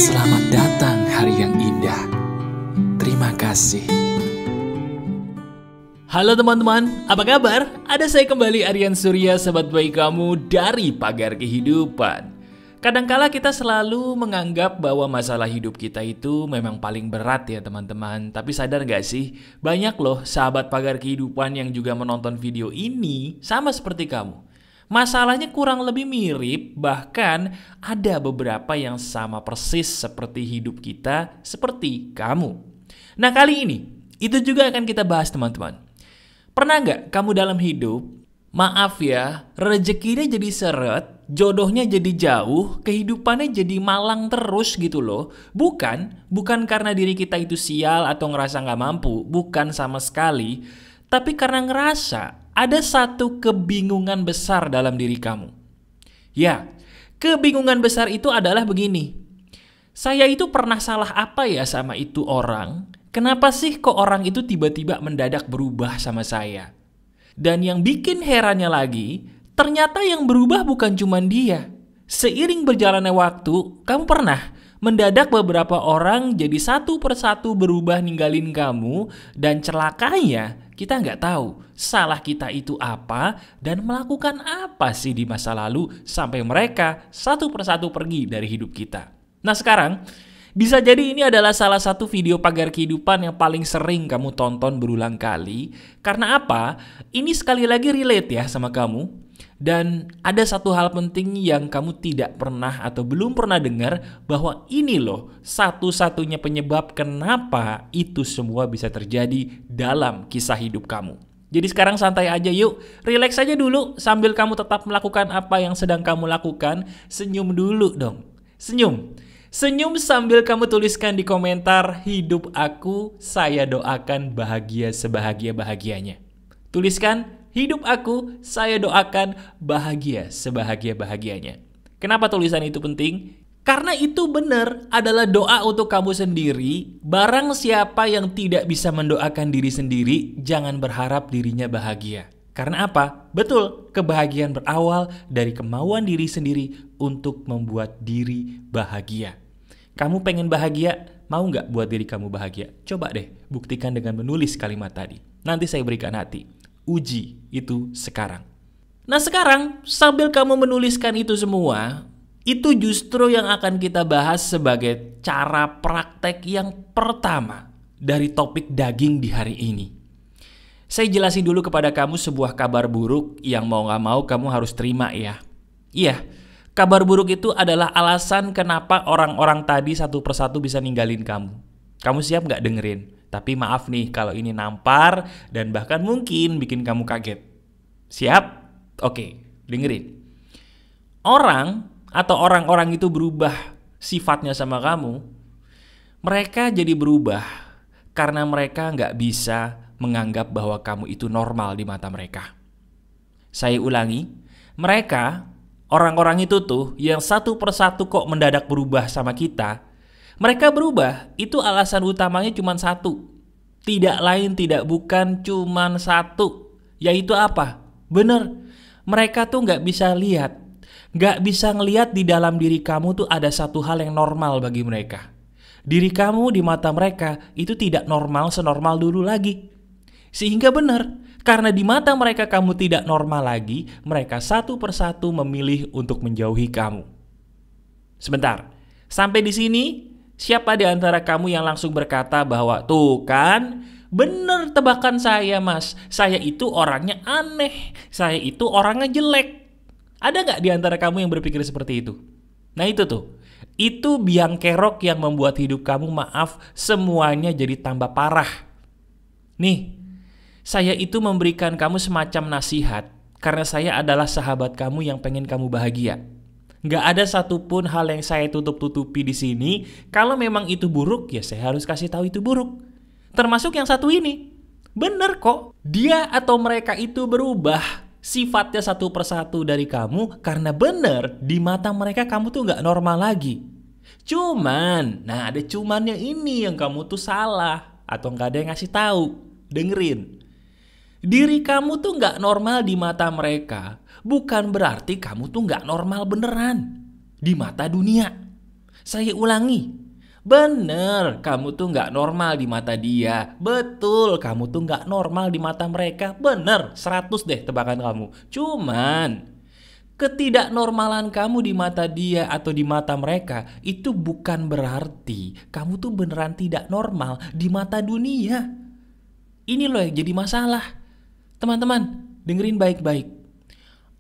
Selamat datang hari yang indah. Terima kasih. Halo teman-teman, apa kabar? Ada saya kembali, Aryan Surya, sahabat baik kamu dari Pagar Kehidupan. Kadangkala kita selalu menganggap bahwa masalah hidup kita itu memang paling berat ya teman-teman. Tapi sadar gak sih, banyak loh sahabat Pagar Kehidupan yang juga menonton video ini sama seperti kamu. Masalahnya kurang lebih mirip, bahkan ada beberapa yang sama persis seperti hidup kita, seperti kamu. Nah kali ini, itu juga akan kita bahas teman-teman. Pernah nggak kamu dalam hidup, maaf ya, rezekinya jadi seret, jodohnya jadi jauh, kehidupannya jadi malang terus gitu loh. Bukan karena diri kita itu sial atau ngerasa nggak mampu, bukan sama sekali. Tapi karena ngerasa ada satu kebingungan besar dalam diri kamu. Ya, kebingungan besar itu adalah begini. Saya itu pernah salah apa ya sama itu orang? Kenapa sih kok orang itu tiba-tiba mendadak berubah sama saya? Dan yang bikin herannya lagi, ternyata yang berubah bukan cuma dia. Seiring berjalannya waktu, kamu pernah mendadak beberapa orang jadi satu persatu berubah ninggalin kamu, dan celakanya kita nggak tahu salah kita itu apa dan melakukan apa sih di masa lalu sampai mereka satu persatu pergi dari hidup kita. Nah sekarang, bisa jadi ini adalah salah satu video Pagar Kehidupan yang paling sering kamu tonton berulang kali. Karena apa? Ini sekali lagi relate ya sama kamu. Dan ada satu hal penting yang kamu tidak pernah atau belum pernah dengar, bahwa ini loh satu-satunya penyebab kenapa itu semua bisa terjadi dalam kisah hidup kamu. Jadi sekarang santai aja yuk, relax aja dulu sambil kamu tetap melakukan apa yang sedang kamu lakukan. Senyum dulu dong, senyum. Senyum sambil kamu tuliskan di komentar, hidup aku saya doakan bahagia sebahagia-bahagianya. Tuliskan, hidup aku saya doakan bahagia sebahagia-bahagianya. Kenapa tulisan itu penting? Karena itu benar adalah doa untuk kamu sendiri. Barang siapa yang tidak bisa mendoakan diri sendiri, jangan berharap dirinya bahagia. Karena apa? Betul, kebahagiaan berawal dari kemauan diri sendiri untuk membuat diri bahagia. Kamu pengen bahagia, mau nggak buat diri kamu bahagia? Coba deh, buktikan dengan menulis kalimat tadi. Nanti saya berikan hati. Uji itu sekarang. Nah sekarang, sambil kamu menuliskan itu semua, itu justru yang akan kita bahas sebagai cara praktek yang pertama dari topik daging di hari ini. Saya jelasin dulu kepada kamu sebuah kabar buruk yang mau gak mau kamu harus terima ya. Iya, kabar buruk itu adalah alasan kenapa orang-orang tadi satu persatu bisa ninggalin kamu. Kamu siap gak dengerin? Tapi maaf nih kalau ini nampar dan bahkan mungkin bikin kamu kaget. Siap? Oke, dengerin. Orang-orang itu berubah sifatnya sama kamu. Mereka jadi berubah karena mereka gak bisa menganggap bahwa kamu itu normal di mata mereka. Saya ulangi, mereka, orang-orang itu tuh yang satu persatu kok mendadak berubah sama kita. Mereka berubah, itu alasan utamanya cuma satu. Tidak lain tidak bukan cuma satu. Yaitu apa? Bener, mereka tuh gak bisa lihat. Gak bisa ngelihat di dalam diri kamu tuh ada satu hal yang normal bagi mereka. Diri kamu di mata mereka itu tidak normal senormal dulu lagi. Sehingga benar, karena di mata mereka kamu tidak normal lagi, mereka satu persatu memilih untuk menjauhi kamu. Sebentar, sampai di sini, siapa di antara kamu yang langsung berkata bahwa tuh kan, bener tebakan saya mas, saya itu orangnya aneh, saya itu orangnya jelek. Ada gak di antara kamu yang berpikir seperti itu? Nah itu tuh, itu biang kerok yang membuat hidup kamu semuanya jadi tambah parah. Nih, saya itu memberikan kamu semacam nasihat karena saya adalah sahabat kamu yang pengen kamu bahagia. Gak ada satupun hal yang saya tutup-tutupi di sini. Kalau memang itu buruk, ya saya harus kasih tahu itu buruk. Termasuk yang satu ini. Bener kok, dia atau mereka itu berubah sifatnya satu persatu dari kamu karena bener di mata mereka kamu tuh gak normal lagi. Cuman, nah ada cumannya ini yang kamu tuh salah atau gak ada yang ngasih tahu. Dengerin. Diri kamu tuh gak normal di mata mereka bukan berarti kamu tuh gak normal beneran di mata dunia. Saya ulangi, bener, kamu tuh nggak normal di mata dia. Betul, kamu tuh nggak normal di mata mereka. Bener, 100 deh tebakan kamu. Cuman, ketidaknormalan kamu di mata dia atau di mata mereka itu bukan berarti kamu tuh beneran tidak normal di mata dunia. Ini loh yang jadi masalah. Teman-teman, dengerin baik-baik.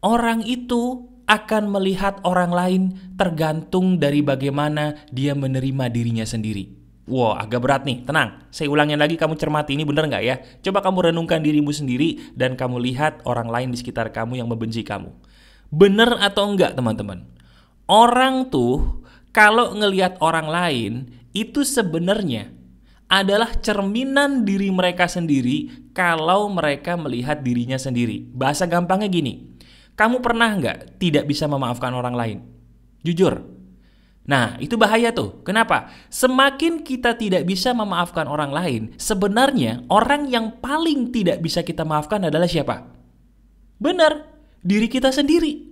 Orang itu akan melihat orang lain tergantung dari bagaimana dia menerima dirinya sendiri. Wow, agak berat nih, tenang. Saya ulangin lagi, kamu cermati ini bener gak ya? Coba kamu renungkan dirimu sendiri dan kamu lihat orang lain di sekitar kamu yang membenci kamu. Bener atau enggak teman-teman? Orang tuh kalau ngelihat orang lain itu sebenarnya adalah cerminan diri mereka sendiri kalau mereka melihat dirinya sendiri. Bahasa gampangnya gini, kamu pernah nggak tidak bisa memaafkan orang lain? Jujur. Nah, itu bahaya tuh. Kenapa? Semakin kita tidak bisa memaafkan orang lain, sebenarnya orang yang paling tidak bisa kita maafkan adalah siapa? Benar, diri kita sendiri.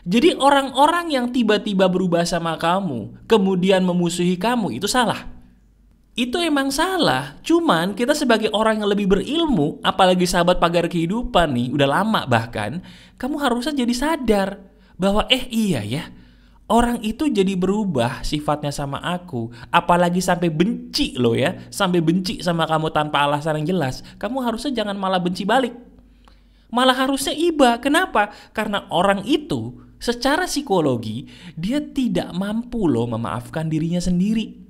Jadi orang-orang yang tiba-tiba berubah sama kamu, kemudian memusuhi kamu, itu salah. Itu emang salah, cuman kita sebagai orang yang lebih berilmu, apalagi sahabat pagar kehidupan nih, udah lama bahkan, kamu harusnya jadi sadar bahwa iya ya, orang itu jadi berubah sifatnya sama aku, apalagi sampai benci loh ya, sampai benci sama kamu tanpa alasan yang jelas. Kamu harusnya jangan malah benci balik, malah harusnya iba. Kenapa? Karena orang itu secara psikologi dia tidak mampu loh memaafkan dirinya sendiri.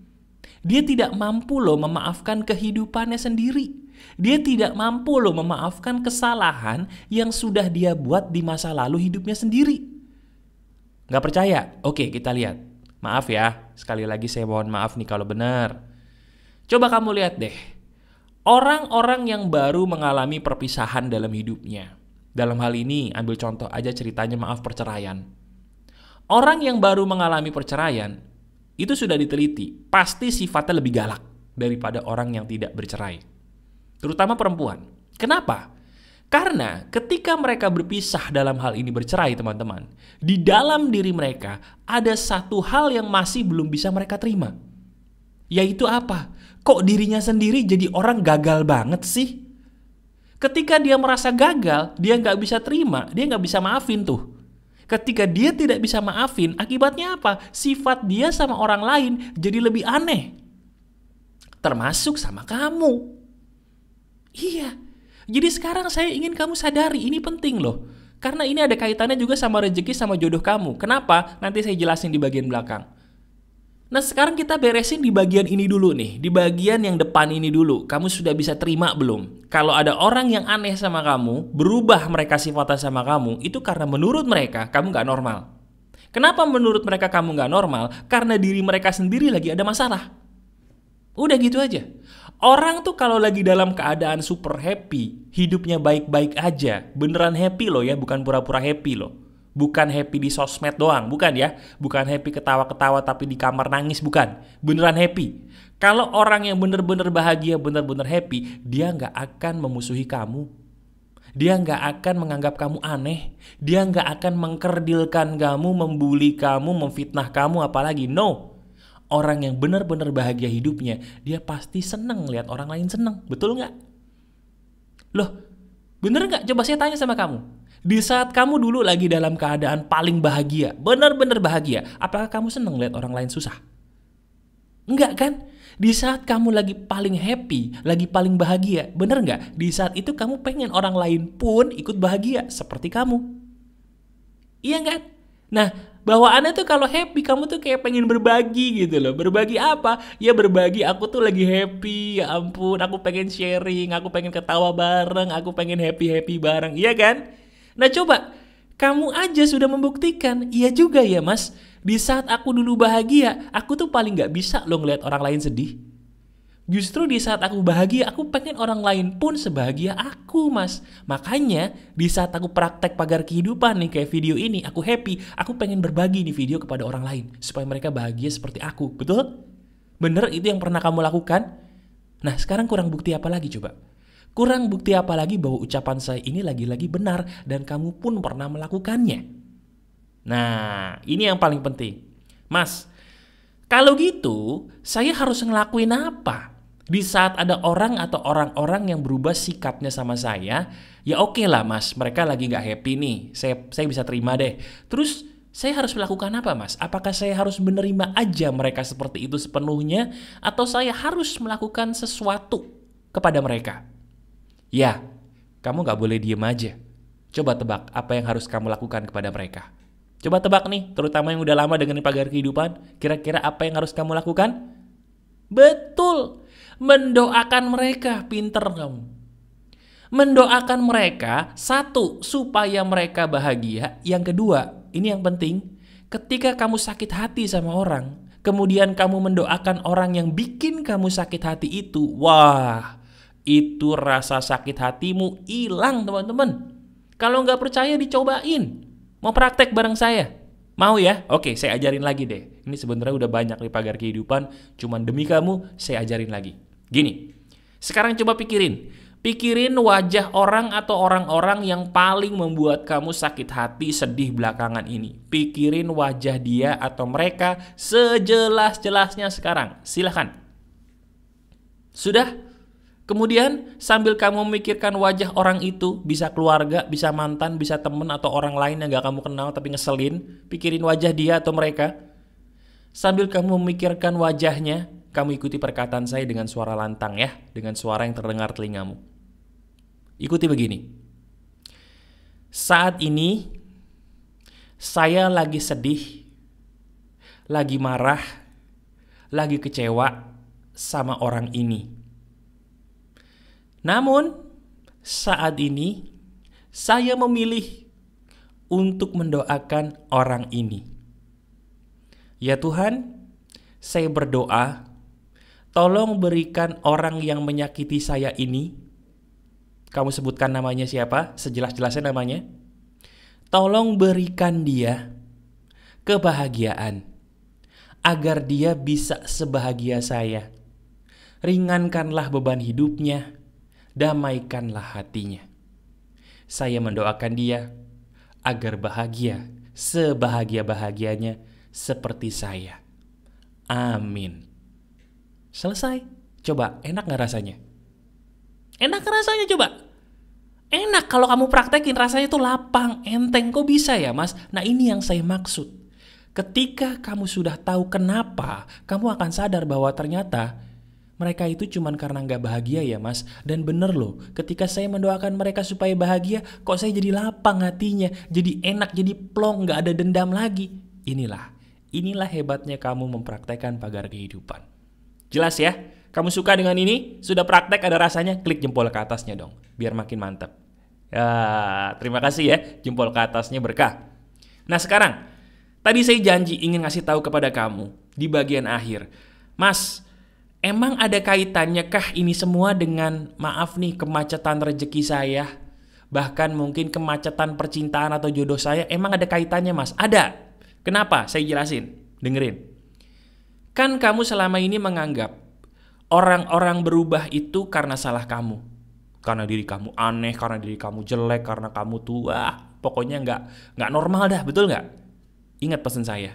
Dia tidak mampu loh memaafkan kehidupannya sendiri. Dia tidak mampu loh memaafkan kesalahan yang sudah dia buat di masa lalu hidupnya sendiri. Gak percaya? Oke, kita lihat. Maaf ya, sekali lagi saya mohon maaf nih kalau benar. Coba kamu lihat deh. Orang-orang yang baru mengalami perpisahan dalam hidupnya. Dalam hal ini, ambil contoh aja ceritanya maaf perceraian. Orang yang baru mengalami perceraian, itu sudah diteliti, pasti sifatnya lebih galak daripada orang yang tidak bercerai. Terutama perempuan. Kenapa? Karena ketika mereka berpisah dalam hal ini bercerai teman-teman, di dalam diri mereka ada satu hal yang masih belum bisa mereka terima. Yaitu apa? Kok dirinya sendiri jadi orang gagal banget sih? Ketika dia merasa gagal, dia nggak bisa terima, dia nggak bisa maafin tuh. Ketika dia tidak bisa maafin, akibatnya apa? Sifat dia sama orang lain jadi lebih aneh. Termasuk sama kamu. Iya. Jadi sekarang saya ingin kamu sadari, ini penting loh. Karena ini ada kaitannya juga sama rezeki sama jodoh kamu. Kenapa? Nanti saya jelasin di bagian belakang. Nah sekarang kita beresin di bagian ini dulu nih. Di bagian yang depan ini dulu. Kamu sudah bisa terima belum? Kalau ada orang yang aneh sama kamu, berubah mereka sifatnya sama kamu, itu karena menurut mereka kamu gak normal. Kenapa menurut mereka kamu gak normal? Karena diri mereka sendiri lagi ada masalah. Udah gitu aja. Orang tuh kalau lagi dalam keadaan super happy, hidupnya baik-baik aja, beneran happy loh ya, bukan pura-pura happy loh. Bukan happy di sosmed doang, bukan ya. Bukan happy ketawa-ketawa tapi di kamar nangis, bukan. Beneran happy. Kalau orang yang bener-bener bahagia, bener-bener happy, dia gak akan memusuhi kamu. Dia gak akan menganggap kamu aneh. Dia gak akan mengkerdilkan kamu, membuli kamu, memfitnah kamu, apalagi. No. Orang yang bener-bener bahagia hidupnya, dia pasti seneng lihat orang lain seneng. Betul gak? Loh, bener gak? Coba saya tanya sama kamu. Di saat kamu dulu lagi dalam keadaan paling bahagia, benar-benar bahagia, apakah kamu senang lihat orang lain susah? Enggak kan? Di saat kamu lagi paling happy, lagi paling bahagia, benar enggak? Di saat itu kamu pengen orang lain pun ikut bahagia seperti kamu. Iya kan? Nah, bawaannya tuh kalau happy kamu tuh kayak pengen berbagi gitu loh. Berbagi apa? Ya berbagi aku tuh lagi happy, ya ampun, aku pengen sharing, aku pengen ketawa bareng, aku pengen happy-happy bareng. Iya kan? Nah coba, kamu aja sudah membuktikan, iya juga ya mas, di saat aku dulu bahagia, aku tuh paling gak bisa loh ngeliat orang lain sedih. Justru di saat aku bahagia, aku pengen orang lain pun sebahagia aku mas. Makanya di saat aku praktek pagar kehidupan nih kayak video ini, aku happy, aku pengen berbagi nih video kepada orang lain. Supaya mereka bahagia seperti aku, betul? Bener itu yang pernah kamu lakukan? Nah sekarang kurang bukti apa lagi coba? Kurang bukti apa lagi bahwa ucapan saya ini lagi-lagi benar dan kamu pun pernah melakukannya. Nah, ini yang paling penting. Mas, Kalau gitu, saya harus ngelakuin apa? Di saat ada orang atau orang-orang yang berubah sikapnya sama saya, ya oke lah mas, mereka lagi nggak happy nih, saya bisa terima deh. Terus saya harus melakukan apa mas? Apakah saya harus menerima aja mereka seperti itu sepenuhnya, atau saya harus melakukan sesuatu kepada mereka? Ya, kamu nggak boleh diem aja. Coba tebak apa yang harus kamu lakukan kepada mereka. Coba tebak nih, terutama yang udah lama dengerin Pagar Kehidupan, kira-kira apa yang harus kamu lakukan? Betul, mendoakan mereka. Pinter kamu. Mendoakan mereka, satu, supaya mereka bahagia. Yang kedua, ini yang penting, ketika kamu sakit hati sama orang, kemudian kamu mendoakan orang yang bikin kamu sakit hati itu, wah, itu rasa sakit hatimu hilang teman-teman. Kalau nggak percaya dicobain. Mau praktek bareng saya? Mau ya? Oke, saya ajarin lagi deh. Ini sebenarnya udah banyak di Pagar Kehidupan, cuman demi kamu saya ajarin lagi. Gini, sekarang coba pikirin wajah orang atau orang-orang yang paling membuat kamu sakit hati, sedih belakangan ini. Pikirin wajah dia atau mereka sejelas-jelasnya sekarang. Silahkan. Sudah? Kemudian sambil kamu memikirkan wajah orang itu, bisa keluarga, bisa mantan, bisa temen atau orang lain yang gak kamu kenal tapi ngeselin, pikirin wajah dia atau mereka. Sambil kamu memikirkan wajahnya, kamu ikuti perkataan saya dengan suara lantang ya, dengan suara yang terdengar telingamu. Ikuti begini. Saat ini saya lagi sedih, lagi marah, lagi kecewa sama orang ini. Namun, saat ini saya memilih untuk mendoakan orang ini. Ya Tuhan, saya berdoa, tolong berikan orang yang menyakiti saya ini. Kamu sebutkan namanya siapa? Sejelas-jelasnya namanya. Tolong berikan dia kebahagiaan, agar dia bisa sebahagia saya. Ringankanlah beban hidupnya, damaikanlah hatinya. Saya mendoakan dia agar bahagia, sebahagia-bahagianya seperti saya. Amin. Selesai. Coba, enak gak rasanya? Enak rasanya coba? Enak kalau kamu praktekin, rasanya tuh lapang, enteng. Kok bisa ya mas? Nah ini yang saya maksud. Ketika kamu sudah tahu kenapa, kamu akan sadar bahwa ternyata mereka itu cuman karena gak bahagia ya mas. Dan bener loh, ketika saya mendoakan mereka supaya bahagia, kok saya jadi lapang hatinya, jadi enak, jadi plong, gak ada dendam lagi. Inilah hebatnya kamu mempraktekkan Pagar Kehidupan. Jelas ya? Kamu suka dengan ini? Sudah praktek ada rasanya? Klik jempol ke atasnya dong, biar makin mantap. Ya, terima kasih ya, jempol ke atasnya berkah. Nah sekarang, tadi saya janji ingin ngasih tahu kepada kamu di bagian akhir. Mas, emang ada kaitannya kah ini semua dengan, maaf nih, kemacetan rezeki saya? Bahkan mungkin kemacetan percintaan atau jodoh saya, emang ada kaitannya mas? Ada. Kenapa? Saya jelasin. Dengerin. Kan kamu selama ini menganggap orang-orang berubah itu karena salah kamu. Karena diri kamu aneh, karena diri kamu jelek, karena kamu tua. Pokoknya nggak normal dah, betul nggak? Ingat pesan saya.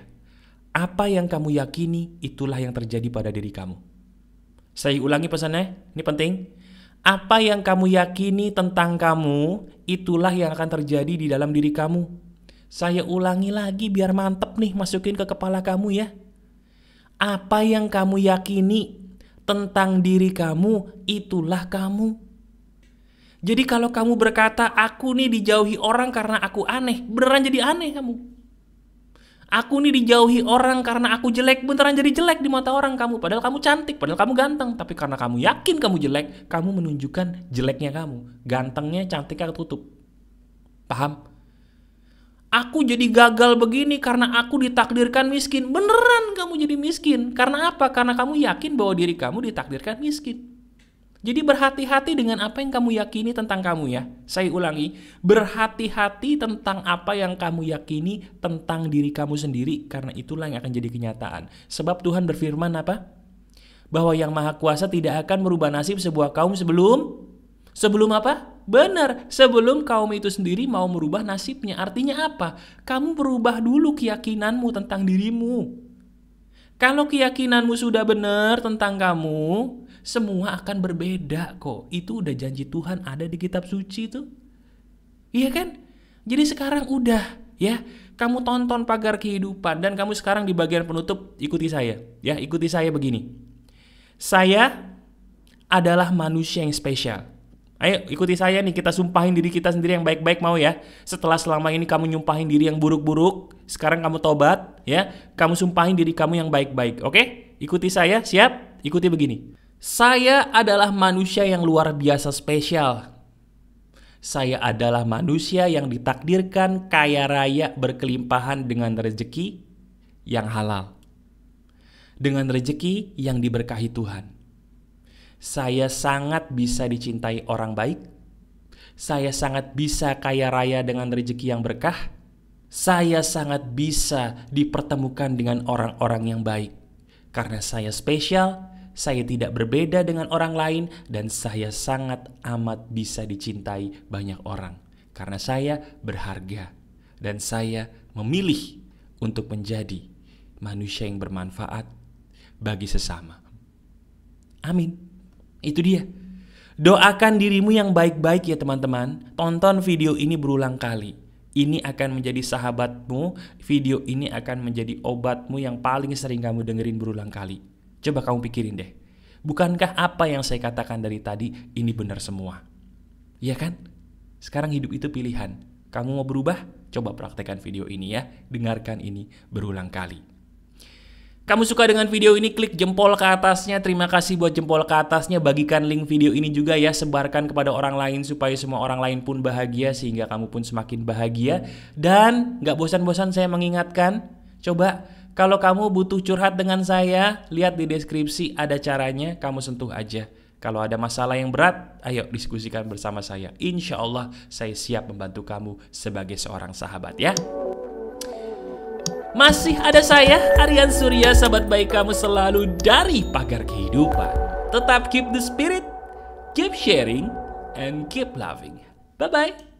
Apa yang kamu yakini, itulah yang terjadi pada diri kamu. Saya ulangi pesannya, ini penting. Apa yang kamu yakini tentang kamu, itulah yang akan terjadi di dalam diri kamu. Saya ulangi lagi biar mantep nih, masukin ke kepala kamu ya. Apa yang kamu yakini tentang diri kamu, itulah kamu. Jadi kalau kamu berkata, aku nih dijauhi orang karena aku aneh, beneran jadi aneh kamu. Aku nih dijauhi orang karena aku jelek, beneran jadi jelek di mata orang kamu. Padahal kamu cantik, padahal kamu ganteng. Tapi karena kamu yakin kamu jelek, kamu menunjukkan jeleknya kamu. Gantengnya, cantiknya ketutup. Paham? Aku jadi gagal begini karena aku ditakdirkan miskin. Beneran kamu jadi miskin. Karena apa? Karena kamu yakin bahwa diri kamu ditakdirkan miskin. Jadi berhati-hati dengan apa yang kamu yakini tentang kamu ya. Saya ulangi, berhati-hati tentang apa yang kamu yakini tentang diri kamu sendiri, karena itulah yang akan jadi kenyataan. Sebab Tuhan berfirman apa? Bahwa yang Maha Kuasa tidak akan merubah nasib sebuah kaum sebelum apa? Benar, sebelum kaum itu sendiri mau merubah nasibnya. Artinya apa? Kamu berubah dulu keyakinanmu tentang dirimu. Kalau keyakinanmu sudah benar tentang kamu, semua akan berbeda kok. Itu udah janji Tuhan ada di kitab suci tuh. Iya kan? Jadi sekarang udah ya, kamu tonton Pagar Kehidupan dan kamu sekarang di bagian penutup ikuti saya. Ya, ikuti saya begini. Saya adalah manusia yang spesial. Ayo ikuti saya nih, kita sumpahin diri kita sendiri yang baik-baik, mau ya? Setelah selama ini kamu nyumpahin diri yang buruk-buruk, sekarang kamu tobat ya. Kamu sumpahin diri kamu yang baik-baik. Oke? Ikuti saya, siap? Ikuti begini. Saya adalah manusia yang luar biasa spesial. Saya adalah manusia yang ditakdirkan kaya raya berkelimpahan dengan rezeki yang halal. Dengan rezeki yang diberkahi Tuhan. Saya sangat bisa dicintai orang baik. Saya sangat bisa kaya raya dengan rezeki yang berkah. Saya sangat bisa dipertemukan dengan orang-orang yang baik. Karena saya spesial, saya tidak berbeda dengan orang lain, dan saya sangat amat bisa dicintai banyak orang. Karena saya berharga dan saya memilih untuk menjadi manusia yang bermanfaat bagi sesama. Amin. Itu dia. Doakan dirimu yang baik-baik ya teman-teman. Tonton video ini berulang kali. Ini akan menjadi sahabatmu. Video ini akan menjadi obatmu yang paling sering kamu dengerin berulang kali. Coba kamu pikirin deh. Bukankah apa yang saya katakan dari tadi ini benar semua? Iya kan? Sekarang hidup itu pilihan. Kamu mau berubah? Coba praktekkan video ini ya. Dengarkan ini berulang kali. Kamu suka dengan video ini, klik jempol ke atasnya. Terima kasih buat jempol ke atasnya. Bagikan link video ini juga ya. Sebarkan kepada orang lain supaya semua orang lain pun bahagia, sehingga kamu pun semakin bahagia. Dan gak bosan-bosan saya mengingatkan, coba kalau kamu butuh curhat dengan saya, lihat di deskripsi ada caranya, kamu sentuh aja. Kalau ada masalah yang berat, ayo diskusikan bersama saya. Insya Allah saya siap membantu kamu sebagai seorang sahabat ya. Masih ada saya, Aryan Surya, sahabat baik kamu selalu dari Pagar Kehidupan. Tetap keep the spirit, keep sharing, and keep loving. Bye-bye.